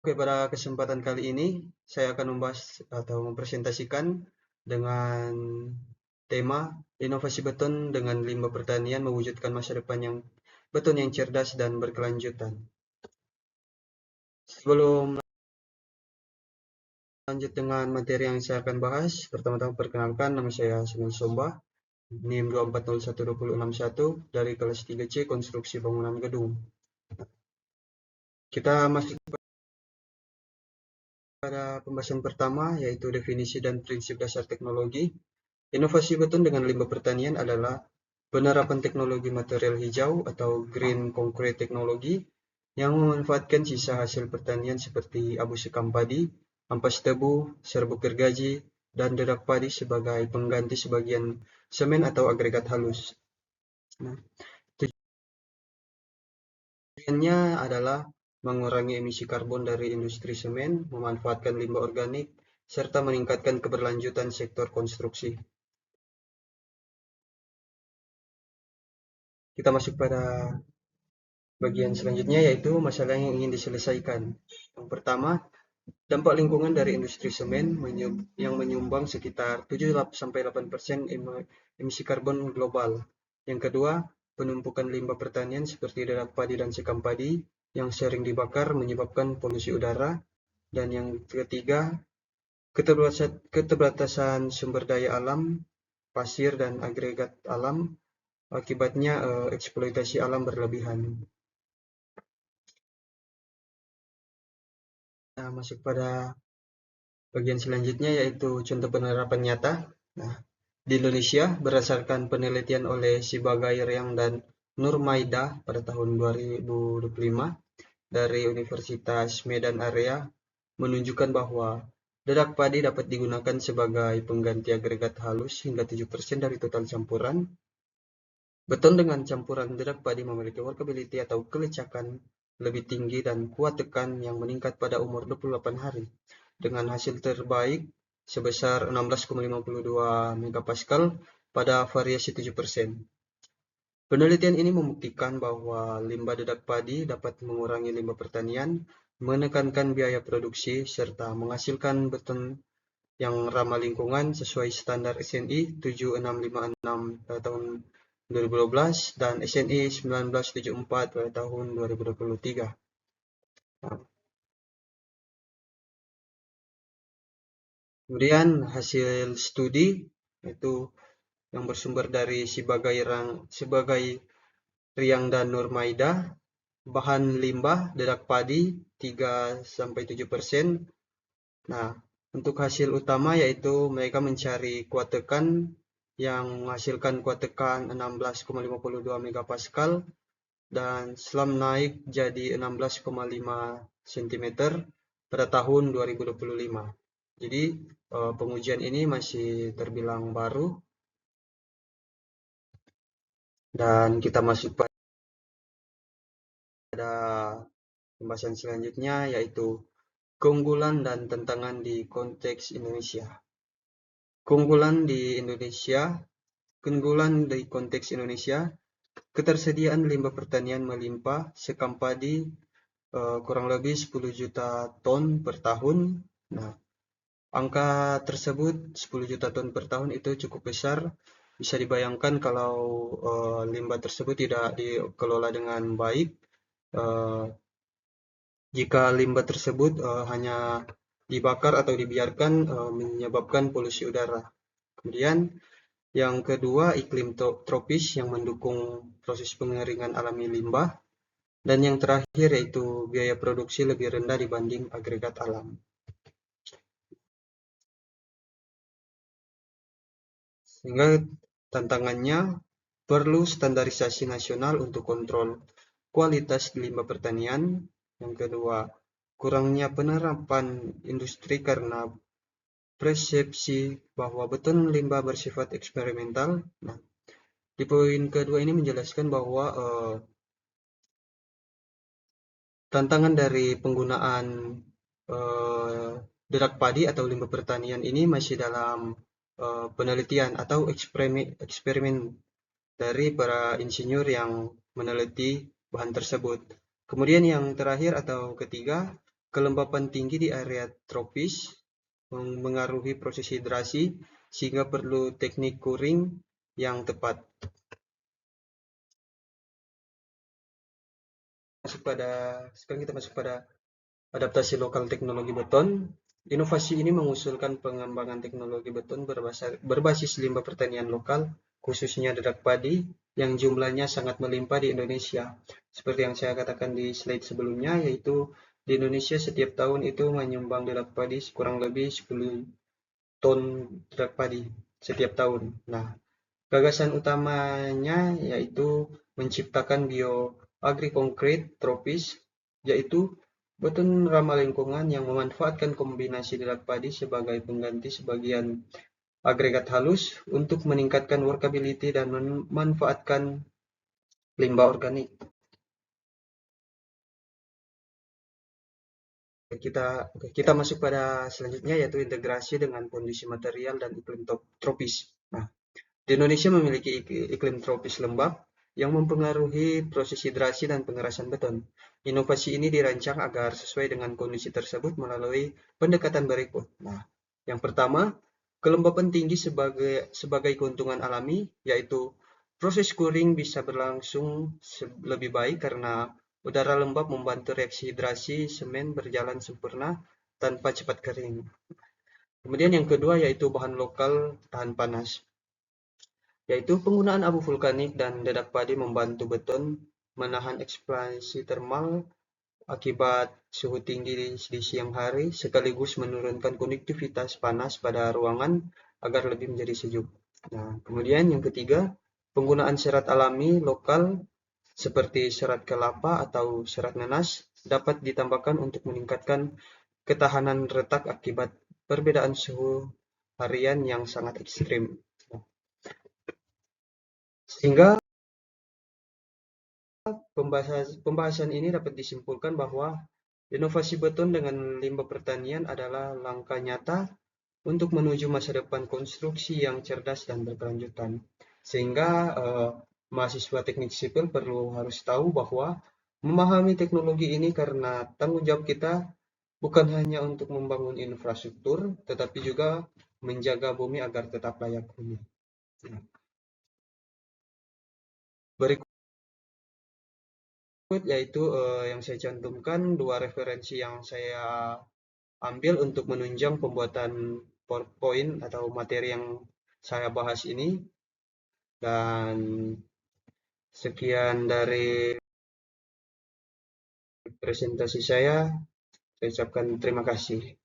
Oke, pada kesempatan kali ini saya akan membahas atau mempresentasikan dengan tema inovasi beton dengan limbah pertanian mewujudkan masa depan yang beton yang cerdas dan berkelanjutan. Sebelum lanjut dengan materi yang saya akan bahas, pertama-tama perkenalkan, nama saya Sunil Somba, NIM 2401261 dari kelas 3C Konstruksi Bangunan Gedung. Kita masuk pada pembahasan pertama, yaitu definisi dan prinsip dasar teknologi. Inovasi beton dengan limbah pertanian adalah penerapan teknologi material hijau atau green concrete technology yang memanfaatkan sisa hasil pertanian seperti abu sekam padi, ampas tebu, serbuk gergaji, dan dedak padi sebagai pengganti sebagian semen atau agregat halus. Nah, tujuannya adalah mengurangi emisi karbon dari industri semen, memanfaatkan limbah organik, serta meningkatkan keberlanjutan sektor konstruksi. Kita masuk pada bagian selanjutnya, yaitu masalah yang ingin diselesaikan. Yang pertama, dampak lingkungan dari industri semen yang menyumbang sekitar 7-8% emisi karbon global. Yang kedua, penumpukan limbah pertanian seperti dedak padi dan sekam padi yang sering dibakar menyebabkan polusi udara. Dan yang ketiga, keterbatasan sumber daya alam, pasir dan agregat alam, akibatnya eksploitasi alam berlebihan. Nah, masuk pada bagian selanjutnya, yaitu contoh penerapan nyata. Nah, di Indonesia, berdasarkan penelitian oleh Sibagay Riang dan Nurmaida pada tahun 2025 dari Universitas Medan Area, menunjukkan bahwa dedak padi dapat digunakan sebagai pengganti agregat halus hingga 7% dari total campuran. Beton dengan campuran dedak padi memiliki workability atau kelecakan lebih tinggi dan kuat tekan yang meningkat pada umur 28 hari dengan hasil terbaik sebesar 16,52 megapascal pada variasi 7%. Penelitian ini membuktikan bahwa limbah dedak padi dapat mengurangi limbah pertanian, menekankan biaya produksi, serta menghasilkan beton yang ramah lingkungan sesuai standar SNI 7656 pada tahun 2012 dan SNI 1974 pada tahun 2023. Kemudian hasil studi itu yang bersumber dari Sibagay Riang dan Nurmaida, bahan limbah dedak padi 3-7%. Nah, untuk hasil utama yaitu mereka mencari kuat tekan yang menghasilkan kuat tekan 16,52 megapascal dan selam naik jadi 16,5 cm pada tahun 2025. Jadi pengujian ini masih terbilang baru. Dan kita masuk pada pembahasan selanjutnya, yaitu keunggulan dan tantangan di konteks Indonesia. Keunggulan di konteks Indonesia, ketersediaan limbah pertanian melimpah, sekam padi kurang lebih 10 juta ton per tahun. Nah, angka tersebut 10 juta ton per tahun itu cukup besar. Bisa dibayangkan kalau limbah tersebut tidak dikelola dengan baik. Jika limbah tersebut hanya dibakar atau dibiarkan menyebabkan polusi udara. Kemudian yang kedua, iklim tropis yang mendukung proses pengeringan alami limbah. Dan yang terakhir yaitu biaya produksi lebih rendah dibanding agregat alam. Sehingga tantangannya perlu standarisasi nasional untuk kontrol kualitas limbah pertanian. Yang kedua, kurangnya penerapan industri karena persepsi bahwa beton limbah bersifat eksperimental. Nah, di poin kedua ini menjelaskan bahwa tantangan dari penggunaan dedak padi atau limbah pertanian ini masih dalam penelitian atau eksperimen dari para insinyur yang meneliti bahan tersebut. Kemudian yang terakhir atau ketiga, kelembapan tinggi di area tropis mengaruhi proses hidrasi sehingga perlu teknik curing yang tepat. Sekarang kita masuk pada adaptasi lokal teknologi beton. Inovasi ini mengusulkan pengembangan teknologi beton berbasis limbah pertanian lokal, khususnya dedak padi, yang jumlahnya sangat melimpah di Indonesia. Seperti yang saya katakan di slide sebelumnya, yaitu di Indonesia setiap tahun itu menyumbang dedak padi kurang lebih 10 ton dedak padi setiap tahun. Nah, gagasan utamanya yaitu menciptakan bioagrikonkrit tropis, yaitu beton ramah lingkungan yang memanfaatkan kombinasi dedak padi sebagai pengganti sebagian agregat halus untuk meningkatkan workability dan memanfaatkan limbah organik. Kita masuk pada selanjutnya, yaitu integrasi dengan kondisi material dan iklim tropis. Nah, di Indonesia memiliki iklim tropis lembab yang mempengaruhi proses hidrasi dan pengerasan beton. Inovasi ini dirancang agar sesuai dengan kondisi tersebut melalui pendekatan berikut. Nah, yang pertama, kelembapan tinggi sebagai keuntungan alami, yaitu proses curing bisa berlangsung lebih baik karena udara lembab membantu reaksi hidrasi semen berjalan sempurna tanpa cepat kering. Kemudian yang kedua yaitu bahan lokal tahan panas, yaitu penggunaan abu vulkanik dan dedak padi membantu beton menahan ekspansi termal akibat suhu tinggi di siang hari, sekaligus menurunkan konduktivitas panas pada ruangan agar lebih menjadi sejuk. Nah, kemudian yang ketiga, penggunaan serat alami lokal seperti serat kelapa atau serat nanas dapat ditambahkan untuk meningkatkan ketahanan retak akibat perbedaan suhu harian yang sangat ekstrim. Sehingga pembahasan ini dapat disimpulkan bahwa inovasi beton dengan limbah pertanian adalah langkah nyata untuk menuju masa depan konstruksi yang cerdas dan berkelanjutan. Sehingga mahasiswa teknik sipil harus tahu bahwa memahami teknologi ini karena tanggung jawab kita bukan hanya untuk membangun infrastruktur, tetapi juga menjaga bumi agar tetap layak huni. Berikut yaitu yang saya cantumkan dua referensi yang saya ambil untuk menunjang pembuatan PowerPoint atau materi yang saya bahas ini. Dan sekian dari presentasi saya ucapkan terima kasih.